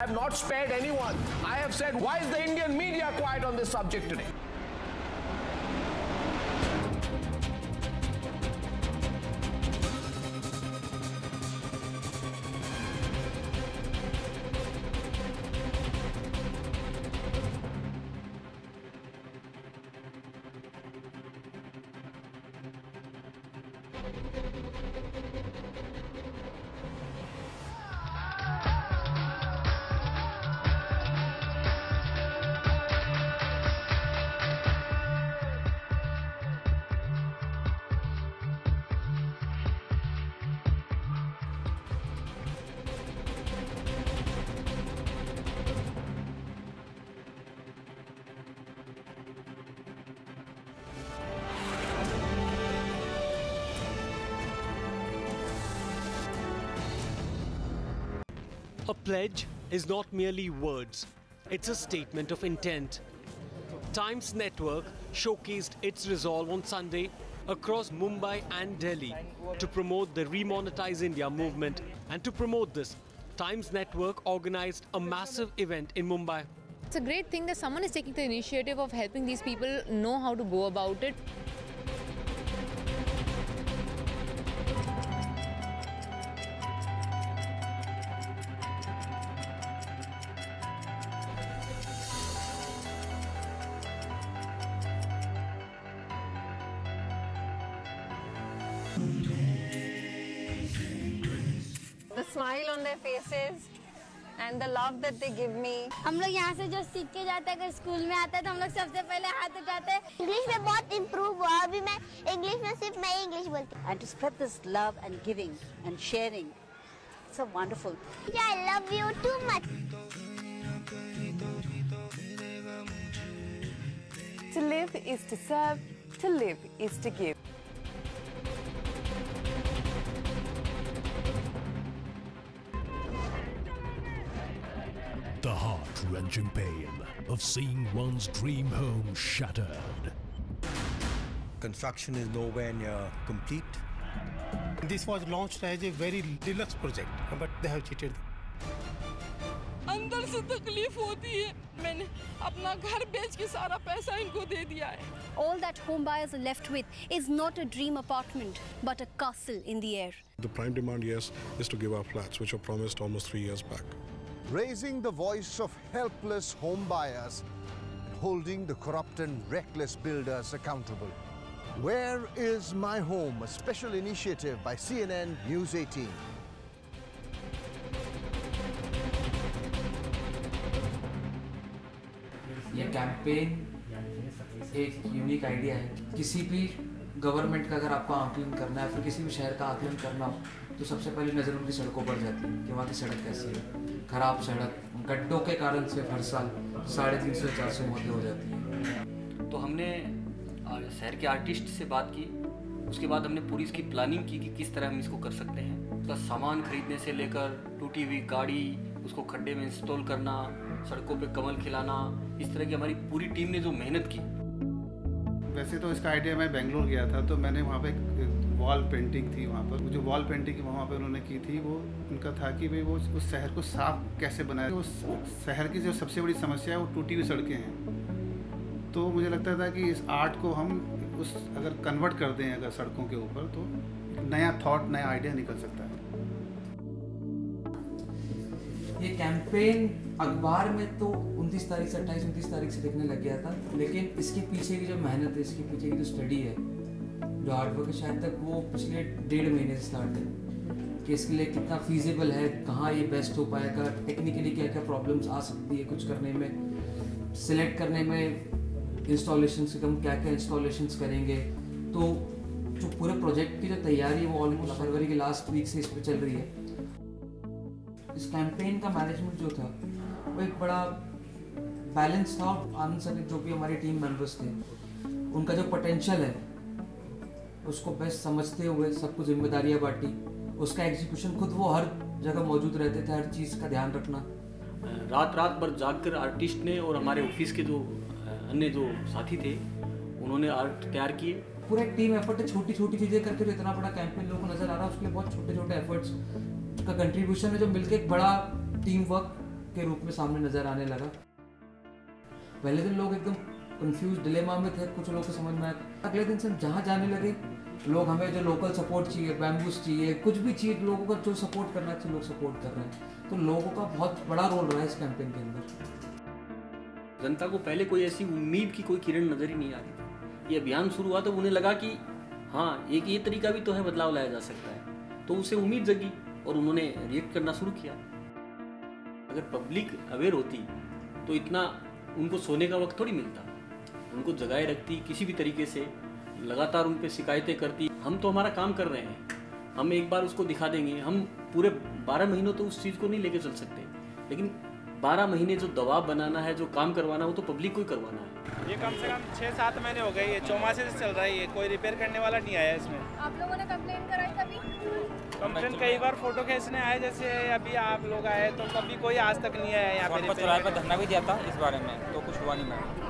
I have not spared anyone. I have said, why is the Indian media quiet on this subject today? A pledge is not merely words, it's a statement of intent. Times Network showcased its resolve on Sunday across Mumbai and Delhi to promote the Remonetize India movement. And to promote this, Times Network organized a massive event in Mumbai. It's a great thing that someone is taking the initiative of helping these people know how to go about it. The smile on their faces and the love that they give me. हम लोग यहाँ से जो सीख के जाते हैं, अगर स्कूल में आते हैं तो हम लोग सबसे पहले हाथ उठाते हैं। इंग्लिश में बहुत इम्प्रूव हुआ, अभी मैं इंग्लिश में सिर्फ मैं इंग्लिश बोलती हूँ। And to spread this love and giving and sharing, it's so wonderful. I love you too much. To live is to serve, to live is to give. The heart-wrenching pain of seeing one's dream home shattered. Construction is nowhere near complete. This was launched as a very deluxe project, but they have cheated. अंदर से तकलीफ होती है। मैंने अपना घर बेच के सारा पैसा इनको दे दिया है। All that home buyers are left with is not a dream apartment, but a castle in the air. The prime demand, yes, is to give our flats, which were promised almost 3 years back. Raising the voice of helpless home buyers and holding the corrupt and reckless builders accountable. Where is my home? A special initiative by CNN News 18. ये campaign एक unique idea है। किसी भी government का अगर आपको आकलन करना है, फिर किसी भी शहर का आकलन करना हो, तो सबसे पहले नज़र उनकी सड़कों पर जाती है कि वहाँ की सड़क कैसी है। खराब सड़क, गड्ढों के कारण से हर साल 350-400 मौतें हो जाती हैं। तो हमने शहर के आर्टिस्ट से बात की, उसके बाद हमने पूरी इसकी प्लानिंग की कि किस तरह हम इसको कर सकते हैं। उसका सामान खरीदने से लेकर टूटी हुई गाड़ी, उसको खड्डे में इंस्टॉल करना, सड़कों पे कमल खिलाना, इस तरह की हमारी पूरी टीम ने जो मेहनत की। वैसे तो इसका आइडिया मैं बेंगलोर गया था, तो मैंने वहाँ पे वॉल पेंटिंग थी, वहाँ पर जो वॉल पेंटिंग वहाँ पे उन्होंने की थी, वो उनका था कि भाई वो उस शहर को साफ कैसे बनाए। उस शहर की जो सबसे बड़ी समस्या है वो टूटी हुई सड़कें हैं। तो मुझे लगता था कि इस आर्ट को हम उस अगर कन्वर्ट कर दें अगर सड़कों के ऊपर, तो नया थॉट, नया आइडिया निकल सकता है। ये कैंपेन अखबार में तो 29 तारीख से 28-29 तारीख से दिखने लग गया था, लेकिन इसके पीछे की जो मेहनत है, इसके पीछे की जो स्टडी है, जो हार्डवर्क है, शायद तक वो पिछले 1.5 महीने से स्टार्ट है कि इसके लिए कितना फीजिबल है, कहाँ ये बेस्ट हो पाएगा, टेक्निकली क्या क्या प्रॉब्लम्स आ सकती है कुछ करने में, सिलेक्ट करने में इंस्टॉलेशन से हम क्या क्या इंस्टॉलेशंस करेंगे। तो जो पूरे प्रोजेक्ट की जो तैयारी है वो ऑलमोस्ट फरवरी के लास्ट वीक से इस पर चल रही है। इस कैंपेन का मैनेजमेंट जो था वो एक बड़ा बैलेंस था। आनंद सर जो भी हमारी टीम मेंबर्स थे, उनका जो पोटेंशियल है उसको बेस्ट समझते हुए सबको जिम्मेदारियां बांटी। उसका एग्जीक्यूशन खुद वो हर जगह मौजूद रहते थे, हर चीज़ का ध्यान रखना। रात भर जागकर आर्टिस्ट ने और हमारे ऑफिस के जो अन्य जो साथी थे, उन्होंने आर्ट तैयार किए। पूरा एक टीम एफर्ट है, छोटी छोटी चीज़ें करके जो इतना बड़ा कैंपेन लोगों को नजर आ रहा है, उसके लिए बहुत छोटे छोटे एफर्ट्स का कंट्रीब्यूशन है, जो मिलकर एक बड़ा टीम वर्क के रूप में सामने नजर आने लगा। पहले दिन लोग एकदम कंफ्यूज डिलेमा में थे, कुछ लोगों को समझ में आया। अगले दिन से हम जहाँ जाने लगे, लोग हमें जो लोकल सपोर्ट चाहिए, बैम्बूस चाहिए, कुछ भी चाहिए, लोगों का जो सपोर्ट करना चाहिए लोग सपोर्ट कर रहे हैं। तो लोगों का बहुत बड़ा रोल रहा है इस कैंपेन के अंदर। जनता को पहले कोई ऐसी उम्मीद की कोई किरण नजर ही नहीं आ रही थी। ये अभियान शुरू हुआ तो उन्हें लगा कि हाँ, एक ये तरीका भी तो है, बदलाव लाया जा सकता है। तो उससे उम्मीद जगी और उन्होंने रिएक्ट करना शुरू किया। अगर पब्लिक अवेयर होती तो इतना उनको सोने का वक्त थोड़ी मिलता, उनको जगाए रखती, किसी भी तरीके से लगातार उन पर शिकायतें करती। हम तो हमारा काम कर रहे हैं, हम एक बार उसको दिखा देंगे। हम पूरे 12 महीनों तो उस चीज़ को नहीं लेके चल सकते, लेकिन 12 महीने जो दबाव बनाना है, जो काम करवाना, वो तो पब्लिक को ही करवाना है। ये कम से कम 6-7 महीने हो गए, ये चौमासे से चल रहा है, ये कोई रिपेयर करने वाला नहीं आया इसमें। आप लोगों ने कंप्लेन कराई कभी? कंप्लेन कई बार फोटो खींचने आए, जैसे अभी आप लोग आए, तो कभी कोई आज तक नहीं आया यहाँ पे। चौराहे पर धरना भी दिया था इस बारे में, तो कुछ हुआ नहीं मैम।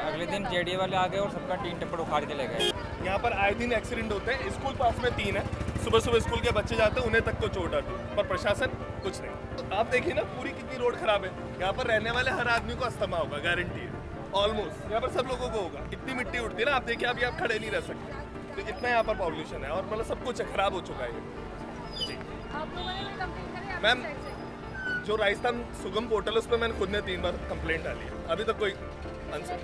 अगले दिन जेडीए वाले आ गए और सबका टीन टप्पड़ उखाड़ के ले गए। यहाँ पर आए दिन एक्सीडेंट होते हैं। स्कूल पास में 3 है, सुबह सुबह स्कूल के बच्चे जाते हैं, उन्हें तक तो चोट आती है, पर प्रशासन कुछ नहीं। तो आप देखिए ना, पूरी कितनी रोड खराब है। यहाँ पर रहने वाले हर आदमी को अस्थमा होगा, गारंटी है। ऑलमोस्ट यहाँ पर सब लोगों को होगा। इतनी मिट्टी उड़ती है ना, आप देखिए, अभी आप खड़े नहीं रह सकते। तो इतना यहाँ पर पॉल्यूशन है और मतलब सब कुछ खराब हो चुका है जी। आप लोगों ने कंप्लेन करी? मैम, जो राजस्थान सुगम पोर्टल, उस पर मैंने खुद ने 3 बार कंप्लेंट डाली है, अभी तक कोई आंसर।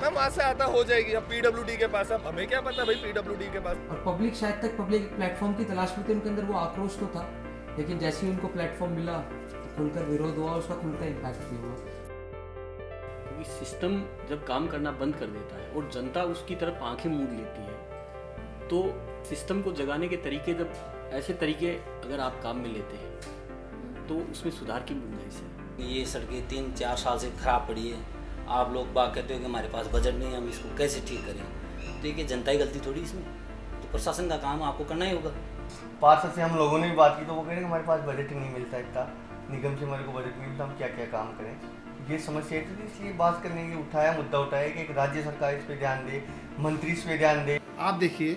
मैम वहाँ से आता हो जाएगी। अब PWD के पास, अब हमें क्या पता भाई PWD के पास। और पब्लिक शायद तक पब्लिक प्लेटफॉर्म की तलाश में थी, उनके अंदर वो आक्रोश तो था, लेकिन जैसे ही उनको प्लेटफॉर्म मिला तो खुलकर विरोध हुआ, उसका खुलकर इम्पैक्ट भी हुआ। क्योंकि सिस्टम जब काम करना बंद कर देता है और जनता उसकी तरफ आंखें मूंद लेती है, तो सिस्टम को जगाने के तरीके, जब ऐसे तरीके अगर आप काम में लेते हैं तो उसमें सुधार की गुंजाइश है। ये सड़कें 3-4 साल से खराब पड़ी है। आप लोग बात कहते हो कि हमारे पास बजट नहीं है, हम इसको कैसे ठीक करें। तो ये जनता की गलती थोड़ी इसमें, तो प्रशासन का काम आपको करना ही होगा। पार्षद से हम लोगों ने भी बात की तो वो कह रहे हैं हमारे पास बजट ही नहीं मिलता, इतना निगम से हमारे को बजट नहीं मिलता, हम क्या क्या काम करें। ये समस्या थी, इसलिए बात करने के उठाया, मुद्दा उठाया कि एक राज्य सरकार इस पर ध्यान दे, मंत्री इस पर ध्यान दे। आप देखिए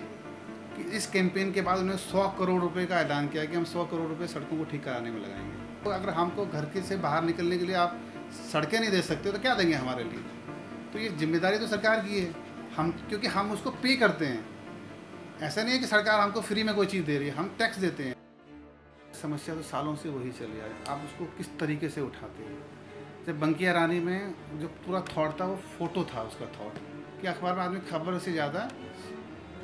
कि इस कैंपेन के बाद उन्होंने 100 करोड़ रुपए का ऐलान किया कि हम 100 करोड़ रुपए सड़कों को ठीक कराने में लगाएंगे। तो अगर हमको घर के से बाहर निकलने के लिए आप सड़कें नहीं दे सकते तो क्या देंगे हमारे लिए? तो ये जिम्मेदारी तो सरकार की है, हम, क्योंकि हम उसको पे करते हैं। ऐसा नहीं है कि सरकार हमको फ्री में कोई चीज़ दे रही है, हम टैक्स देते हैं। समस्या तो सालों से वही चली आ रही है, आप उसको किस तरीके से उठाते हैं। जब बंकिया रानी में जो पूरा थॉट था, वो फोटो था उसका थॉट, कि अखबार में आदमी खबर से ज़्यादा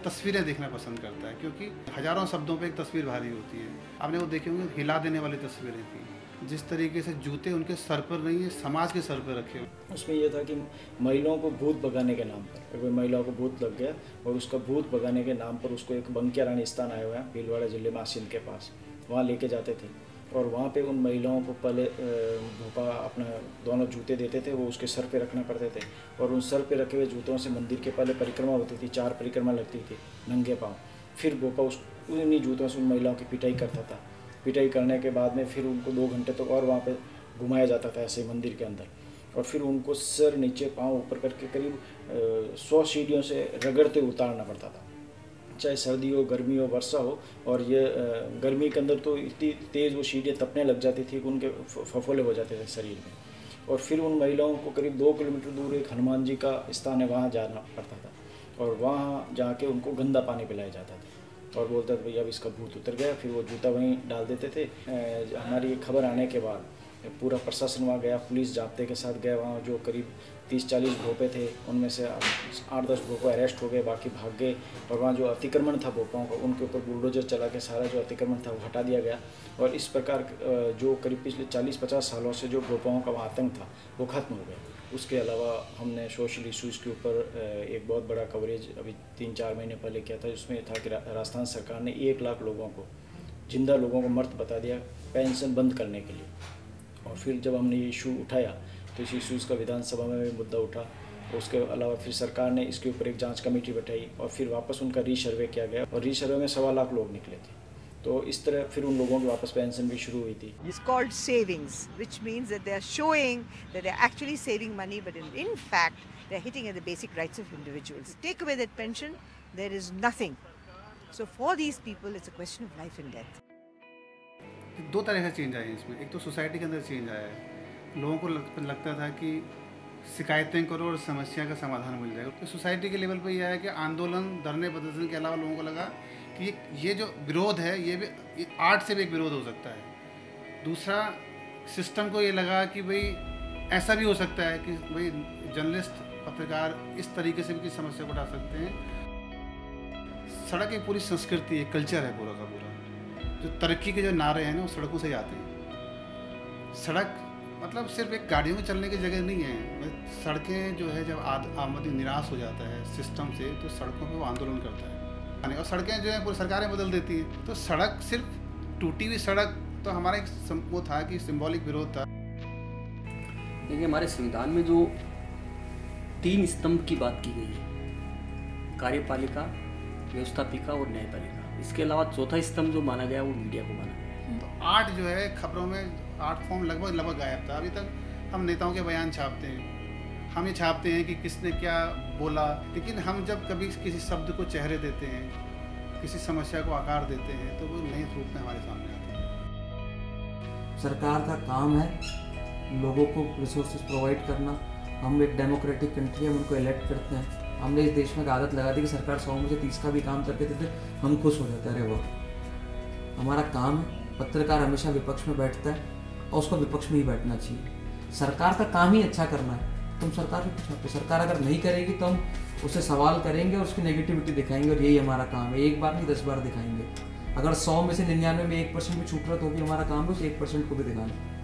तस्वीरें देखना पसंद करता है, क्योंकि हज़ारों शब्दों पे एक तस्वीर भारी होती है। आपने वो देखे होंगे, हिला देने वाली तस्वीरें थी। जिस तरीके से जूते उनके सर पर नहीं है, समाज के सर पर रखे हुए। उसमें यह था कि महिलाओं को भूत भगाने के नाम पर, कोई महिलाओं को भूत लग गया और उसका भूत भगाने के नाम पर उसको एक बंकिया रानी स्थान आया हुआ है भीलवाड़ा जिले में आसिंद के पास, वहाँ लेके जाते थे और वहाँ पे उन महिलाओं को पहले भोपा अपना दोनों जूते देते थे, वो उसके सर पे रखना पड़ते थे और उन सर पे रखे हुए जूतों से मंदिर के पहले परिक्रमा होती थी, 4 परिक्रमा लगती थी नंगे पाँव। फिर भोपा उन्हीं जूतों से उन महिलाओं की पिटाई करता था। पिटाई करने के बाद में फिर उनको 2 घंटे तक और वहाँ पे घुमाया जाता था ऐसे मंदिर के अंदर, और फिर उनको सर नीचे पाँव ऊपर करके करीब 100 सीढ़ियों से रगड़ते उतारना पड़ता था, चाहे सर्दी हो, गर्मी हो, वर्षा हो। और ये गर्मी के अंदर तो इतनी तेज़ वो सीढ़ियाँ तपने लग जाती थी कि उनके फफोले हो जाते थे शरीर में। और फिर उन महिलाओं को करीब 2 किलोमीटर दूर एक हनुमान जी का स्थान है, वहाँ जाना पड़ता था और वहाँ जाके उनको गंदा पानी पिलाया जाता था और बोलता था भैया अब इसका भूत उतर गया। फिर वो जूता वहीं डाल देते थे। हमारी खबर आने के बाद पूरा प्रशासन वहाँ गया, पुलिस जाब्ते के साथ गया वहाँ। जो करीब 30-40 भोपे थे, उनमें से 8-10 भोपे अरेस्ट हो गए, बाकी भाग गए। और वहाँ जो अतिक्रमण था भोपाओं का, उनके ऊपर बुलडोजर चला के सारा जो अतिक्रमण था वो हटा दिया गया। और इस प्रकार जो करीब पिछले 40-50 सालों से जो भोपाओं का आतंक था वो खत्म हो गया। उसके अलावा हमने सोशल इशूज़ के ऊपर एक बहुत बड़ा कवरेज अभी 3-4 महीने पहले किया था, जिसमें था कि राजस्थान सरकार ने 1 लाख लोगों को, जिंदा लोगों को मर्द बता दिया पेंशन बंद करने के लिए। और फिर जब हमने ये इशू उठाया तो इस इशूज़ का विधानसभा में भी मुद्दा उठा। उसके अलावा फिर सरकार ने इसके ऊपर एक जांच कमेटी बैठाई और फिर वापस उनका रीसर्वे किया गया और रीसर्वे में 1.25 लाख लोग निकले थे। तो इस तरह फिर उन लोगों की वापस पेंशन भी शुरू हुई थी। It's called savings, which means that they are showing that they are actually saving money, but in fact they are hitting at the basic rights of individuals. Take away that pension, there is nothing. So for these people, it's a question of life and death. दो तरह का change आया है इसमें। एक तो society के अंदर चेंज आया है, लोगों को लगता था कि शिकायतें करो और समस्या का समाधान मिल जाएगा। तो सोसाइटी के लेवल पे यह है कि आंदोलन, धरने प्रदर्शन के अलावा लोगों को लगा कि ये जो विरोध है ये भी आर्ट से भी एक विरोध हो सकता है। दूसरा, सिस्टम को ये लगा कि भाई ऐसा भी हो सकता है कि भाई जर्नलिस्ट, पत्रकार इस तरीके से भी किसी समस्या को उठा सकते हैं। सड़क एक पूरी संस्कृति है, कल्चर है पूरा का पूरा। जो तरक्की के जो नारे हैं ना वो सड़कों से आते हैं। सड़क मतलब सिर्फ एक गाड़ियों में चलने की जगह नहीं है। सड़कें जो है जब आमदी निराश हो जाता है सिस्टम से तो सड़कों पे वो आंदोलन करता है और सड़कें जो है पूरी सरकारें बदल देती हैं। तो सड़क सिर्फ टूटी हुई सड़क तो हमारा एक वो था कि सिंबॉलिक विरोध था। देखिए हमारे संविधान में जो 3 स्तंभ की बात की गई है, कार्यपालिका, व्यवस्थापिका और न्यायपालिका, इसके अलावा चौथा स्तंभ जो माना गया वो मीडिया को माना गया। तो आर्ट जो है खबरों में आर्ट फॉर्म लगभग गायब था। अभी तक हम नेताओं के बयान छापते हैं, हम ये छापते हैं कि किसने क्या बोला, लेकिन हम जब कभी किसी शब्द को चेहरे देते हैं, किसी समस्या को आकार देते हैं तो वो नए रूप में हमारे सामने आते हैं। सरकार का काम है लोगों को रिसोर्सेज प्रोवाइड करना। हम एक डेमोक्रेटिक कंट्री है, हम उनको इलेक्ट करते हैं। हमने इस देश में एक आदत लगा दी कि सरकार 100 में से 30 का भी काम करके देते हम खुश हो जाते हैं। अरे वाह, हमारा काम है। पत्रकार हमेशा विपक्ष में बैठता है और उसको विपक्ष में ही बैठना चाहिए। सरकार का काम ही अच्छा करना है, तुम सरकार को पूछो। सरकार अगर नहीं करेगी तो हम उससे सवाल करेंगे और उसकी नेगेटिविटी दिखाएंगे और यही हमारा काम है। एक बार नहीं 10 बार दिखाएंगे। अगर 100 में से 99 में 1% भी छूट रहा तो भी हमारा काम है उस 1% को भी दिखाना।